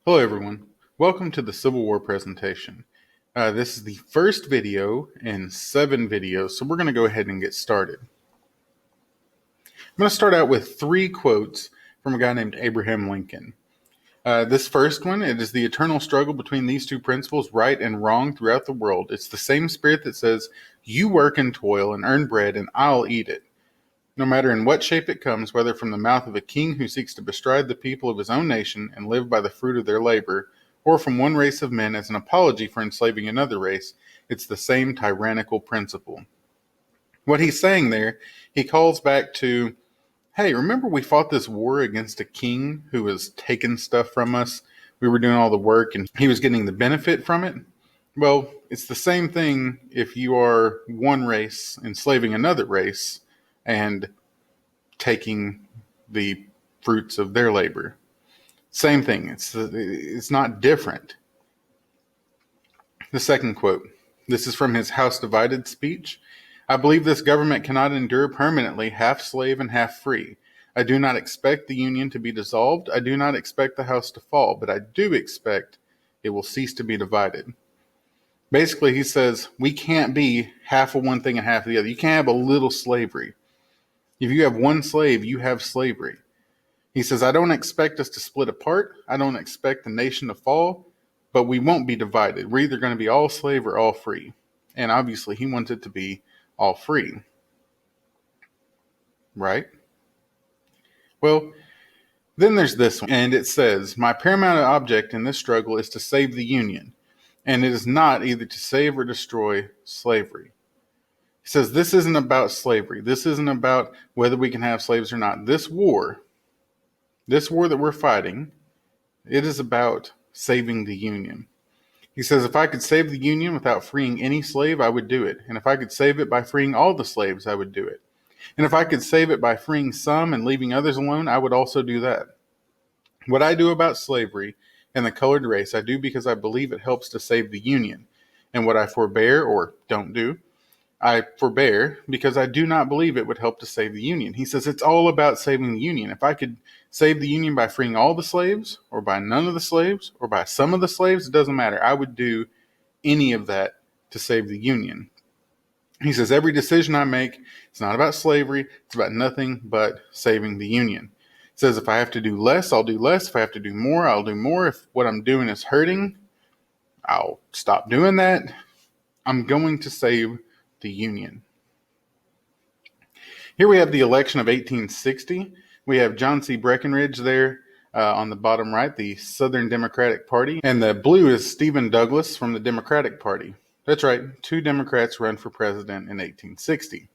Hello everyone, welcome to the Civil War presentation. This is the first video in 7 videos, so we're going to go ahead and get started. I'm going to start out with 3 quotes from a guy named Abraham Lincoln. This first one, it is the eternal struggle between these two principles, right and wrong, throughout the world. It's the same spirit that says, you work and toil and earn bread and I'll eat it. No matter in what shape it comes, whether from the mouth of a king who seeks to bestride the people of his own nation and live by the fruit of their labor, or from one race of men as an apology for enslaving another race, it's the same tyrannical principle. What he's saying there, he calls back to, hey, remember we fought this war against a king who was taking stuff from us? We were doing all the work and he was getting the benefit from it? Well, it's the same thing if you are one race enslaving another race and taking the fruits of their labor. Same thing. It's not different. The second quote. This is from his House Divided speech. I believe this government cannot endure permanently half slave and half free. I do not expect the Union to be dissolved. I do not expect the House to fall, but I do expect it will cease to be divided. Basically, he says we can't be half of one thing and half of the other. You can't have a little slavery. If you have one slave, you have slavery. He says, I don't expect us to split apart. I don't expect the nation to fall, but we won't be divided. We're either going to be all slave or all free. And obviously, he wants it to be all free. Right? Well, then there's this one. And it says, my paramount object in this struggle is to save the Union. And it is not either to save or destroy slavery. He says, this isn't about slavery. This isn't about whether we can have slaves or not. This war that we're fighting, it is about saving the Union. He says, if I could save the Union without freeing any slave, I would do it. And if I could save it by freeing all the slaves, I would do it. And if I could save it by freeing some and leaving others alone, I would also do that. What I do about slavery and the colored race, I do because I believe it helps to save the Union. And what I forbear or don't do, I forbear because I do not believe it would help to save the Union. He says it's all about saving the Union. If I could save the Union by freeing all the slaves, or by none of the slaves, or by some of the slaves, it doesn't matter. I would do any of that to save the Union. He says every decision I make, it's not about slavery. It's about nothing but saving the Union. He says if I have to do less, I'll do less. If I have to do more, I'll do more. If what I'm doing is hurting, I'll stop doing that. I'm going to save the Union. Here we have the election of 1860. We have John C. Breckinridge there on the bottom right, the Southern Democratic Party. And the blue is Stephen Douglas from the Democratic Party. That's right, 2 Democrats run for president in 1860.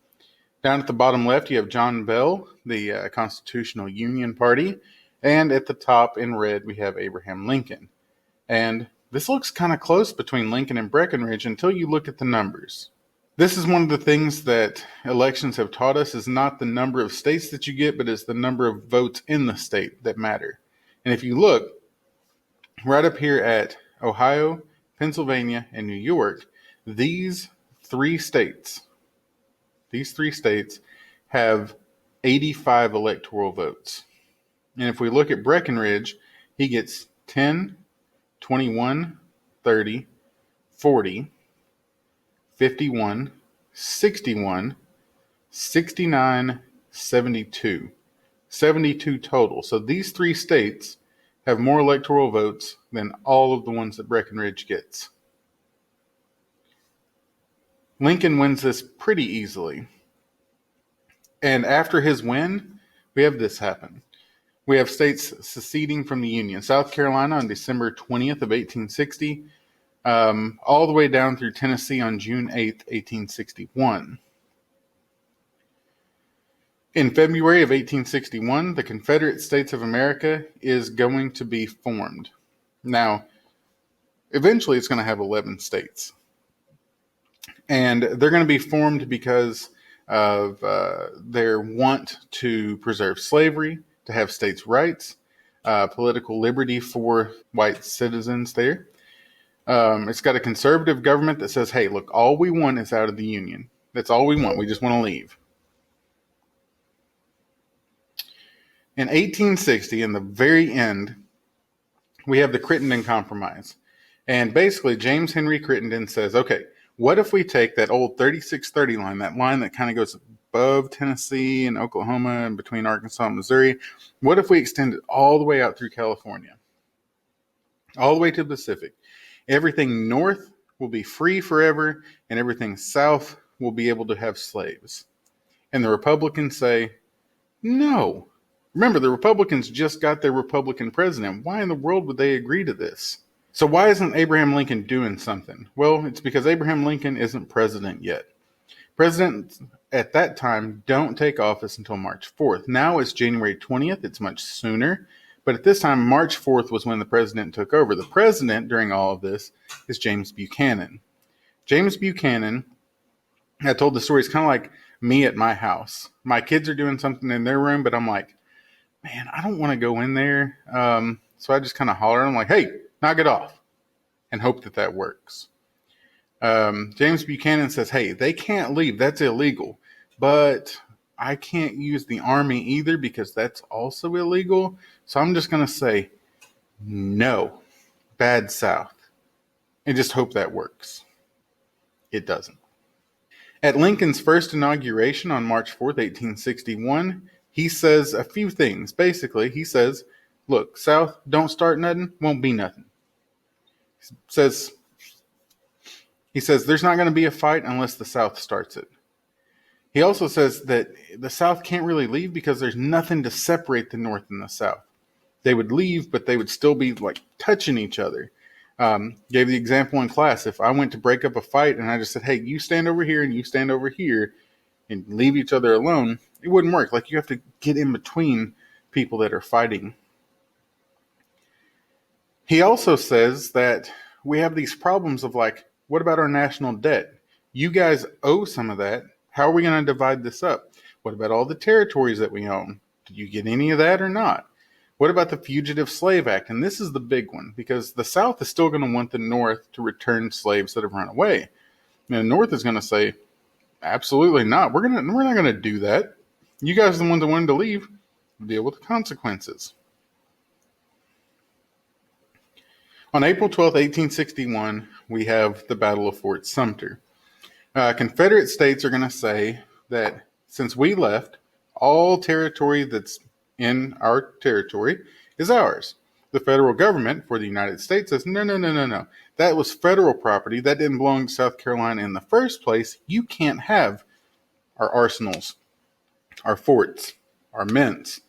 Down at the bottom left, you have John Bell, the Constitutional Union Party. And at the top in red, we have Abraham Lincoln. And this looks kind of close between Lincoln and Breckinridge until you look at the numbers. This is one of the things that elections have taught us is not the number of states that you get, but it's the number of votes in the state that matter. And if you look right up here at Ohio, Pennsylvania, and New York, these three states have 85 electoral votes. And if we look at Breckinridge, he gets 10, 21, 30, 40, 51, 61, 69, 72. 72 total. So these 3 states have more electoral votes than all of the ones that Breckinridge gets. Lincoln wins this pretty easily. And after his win, we have this happen. We have states seceding from the Union. South Carolina on December 20th of 1860. All the way down through Tennessee on June 8th, 1861. In February of 1861, the Confederate States of America is going to be formed. Now, eventually it's going to have 11 states. And they're going to be formed because of their want to preserve slavery, to have states' rights, political liberty for white citizens there. It's got a conservative government that says, hey, look, all we want is out of the Union. That's all we want. We just want to leave. In 1860, in the very end, we have the Crittenden Compromise. And basically, James Henry Crittenden says, okay, what if we take that old 3630 line, that line that kind of goes above Tennessee and Oklahoma and between Arkansas and Missouri, what if we extend it all the way out through California, all the way to the Pacific? Everything north will be free forever, and everything south will be able to have slaves. And the Republicans say, no. Remember, the Republicans just got their Republican president. Why in the world would they agree to this? So why isn't Abraham Lincoln doing something? Well, it's because Abraham Lincoln isn't president yet. Presidents at that time don't take office until March 4th. Now it's January 20th. It's much sooner. But at this time, March 4th was when the president took over. The president during all of this is James Buchanan. James Buchanan, I told the story, it's kind of like me at my house. My kids are doing something in their room, but I'm like, man, I don't want to go in there. So I just kind of holler. I'm like, hey, knock it off, and hope that that works. James Buchanan says, hey, they can't leave. That's illegal. But I can't use the army either because that's also illegal. So I'm just going to say no, bad South, and just hope that works. It doesn't. At Lincoln's first inauguration on March 4th, 1861, he says a few things. Basically, he says, look, South, don't start nothing, won't be nothing. He says there's not going to be a fight unless the South starts it. He also says that the South can't really leave because there's nothing to separate the North and the South. They would leave, but they would still be like touching each other. Gave the example in class. If I went to break up a fight and I just said, hey, you stand over here and you stand over here and leave each other alone, it wouldn't work. Like, you have to get in between people that are fighting. He also says that we have these problems of like, what about our national debt? You guys owe some of that. How are we going to divide this up? What about all the territories that we own? Did you get any of that or not? What about the Fugitive Slave Act? And this is the big one, because the South is still going to want the North to return slaves that have run away. And the North is going to say, absolutely not. We're not going to do that. You guys are the ones that wanted to leave. Deal with the consequences. On April 12, 1861, we have the Battle of Fort Sumter. Confederate States are going to say that since we left, all territory that's in our territory is ours. The federal government for the United States says, no. That was federal property. That didn't belong to South Carolina in the first place. You can't have our arsenals, our forts, our mints,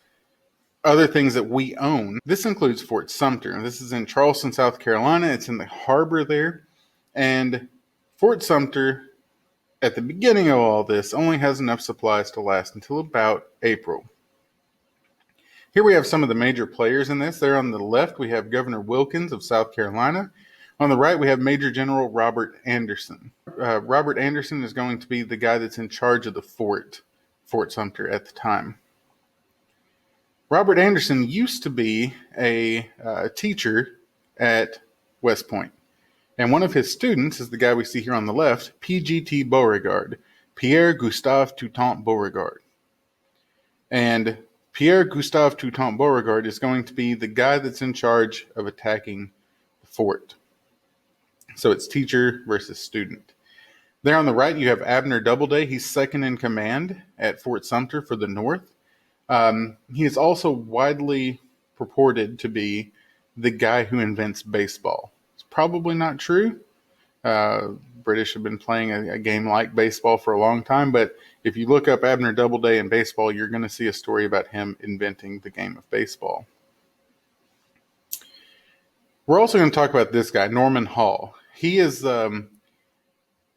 other things that we own. This includes Fort Sumter. This is in Charleston, South Carolina. It's in the harbor there. And Fort Sumter, at the beginning of all this, only has enough supplies to last until about April. Here we have some of the major players in this. There on the left, we have Governor Wilkins of South Carolina. On the right, we have Major General Robert Anderson. Robert Anderson is going to be the guy that's in charge of the Fort Sumter at the time. Robert Anderson used to be a teacher at West Point. And one of his students is the guy we see here on the left, P.G.T. Beauregard, Pierre Gustave Toutant Beauregard. And Pierre Gustave Toutant Beauregard is going to be the guy that's in charge of attacking the fort. So it's teacher versus student. There on the right, you have Abner Doubleday. He's second in command at Fort Sumter for the North. He is also widely purported to be the guy who invents baseball. It's probably not true. British have been playing a game like baseball for a long time, but if you look up Abner Doubleday in baseball, you're going to see a story about him inventing the game of baseball. We're also going to talk about this guy, Norman Hall. He is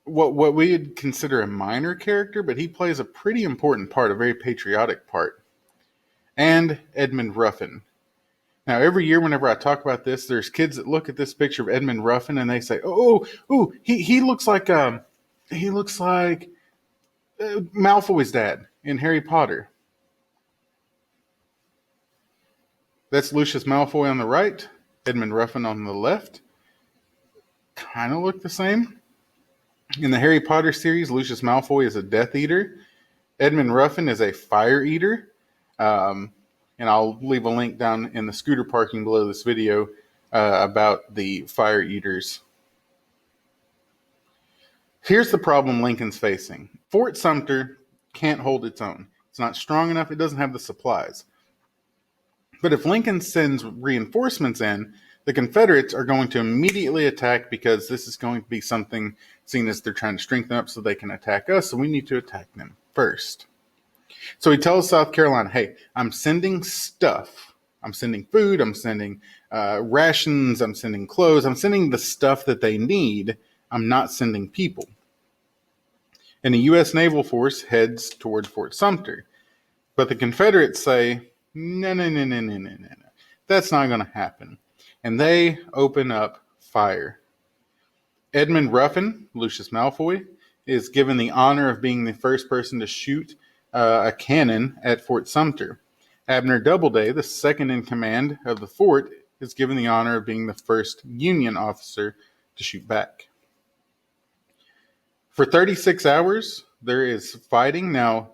what we would consider a minor character, but he plays a pretty important part, a very patriotic part. And Edmund Ruffin. Now, every year whenever I talk about this, there's kids that look at this picture of Edmund Ruffin and they say, he looks like Malfoy's dad in Harry Potter. That's Lucius Malfoy on the right, Edmund Ruffin on the left. Kind of look the same. In the Harry Potter series, Lucius Malfoy is a Death Eater. Edmund Ruffin is a Fire Eater. And I'll leave a link down in the scooter parking below this video about the fire eaters. Here's the problem Lincoln's facing. Fort Sumter can't hold its own. It's not strong enough. It doesn't have the supplies. But if Lincoln sends reinforcements in, the Confederates are going to immediately attack, because this is going to be something seen as they're trying to strengthen up so they can attack us. So we need to attack them first. So he tells South Carolina, hey, I'm sending stuff. I'm sending food. I'm sending rations. I'm sending clothes. I'm sending the stuff that they need. I'm not sending people. And the U.S. naval force heads toward Fort Sumter. But the Confederates say, no. That's not going to happen. And they open up fire. Edmund Ruffin, Lucius Malfoy, is given the honor of being the first person to shoot a cannon at Fort Sumter. Abner Doubleday, the second in command of the fort, is given the honor of being the first Union officer to shoot back. For 36 hours, there is fighting. Now,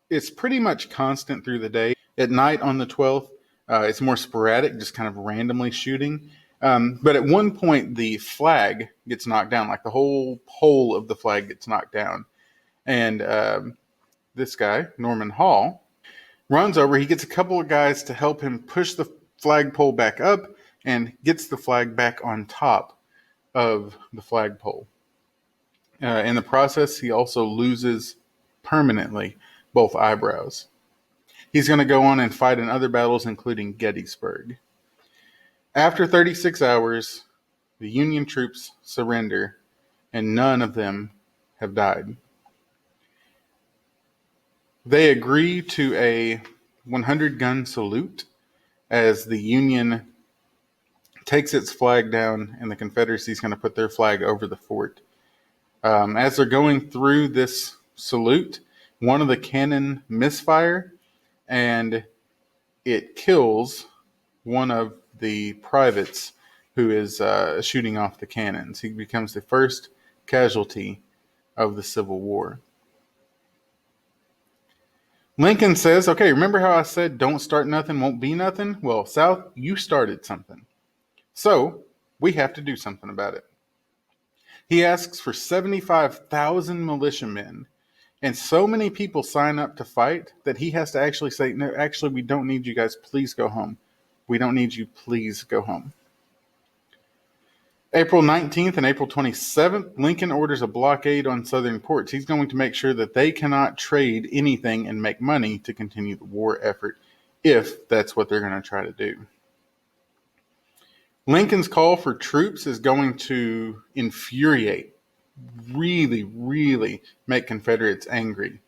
it's pretty much constant through the day. At night on the 12th, it's more sporadic, just kind of randomly shooting. But at one point, the flag gets knocked down, like the whole pole of the flag gets knocked down. And this guy, Norman Hall, runs over. He gets a couple of guys to help him push the flagpole back up and gets the flag back on top of the flagpole. In the process, he also loses permanently both eyebrows. He's going to go on and fight in other battles, including Gettysburg. After 36 hours, the Union troops surrender, and none of them have died. They agree to a 100-gun salute as the Union takes its flag down, and the Confederacy is going to put their flag over the fort. As they're going through this salute, one of the cannon misfire, and it kills one of the privates who is shooting off the cannons. He becomes the first casualty of the Civil War. Lincoln says, okay, remember how I said don't start nothing, won't be nothing? Well, South, you started something. So we have to do something about it. He asks for 75,000 militiamen, and so many people sign up to fight that he has to actually say, no, actually, we don't need you guys. Please go home. We don't need you. Please go home. April 19th and April 27th, Lincoln orders a blockade on southern ports. He's going to make sure that they cannot trade anything and make money to continue the war effort, if that's what they're going to try to do. Lincoln's call for troops is going to infuriate, really make Confederates angry.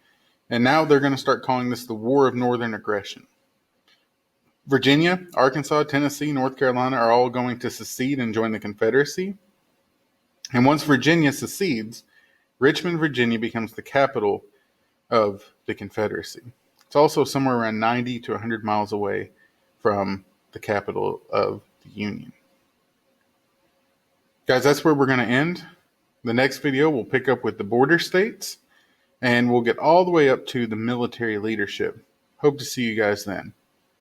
And now they're going to start calling this the War of Northern Aggression. Virginia, Arkansas, Tennessee, North Carolina are all going to secede and join the Confederacy. And once Virginia secedes, Richmond, Virginia becomes the capital of the Confederacy. It's also somewhere around 90 to 100 miles away from the capital of the Union. Guys, that's where we're going to end. The next video, we'll pick up with the border states, and we'll get all the way up to the military leadership. Hope to see you guys then.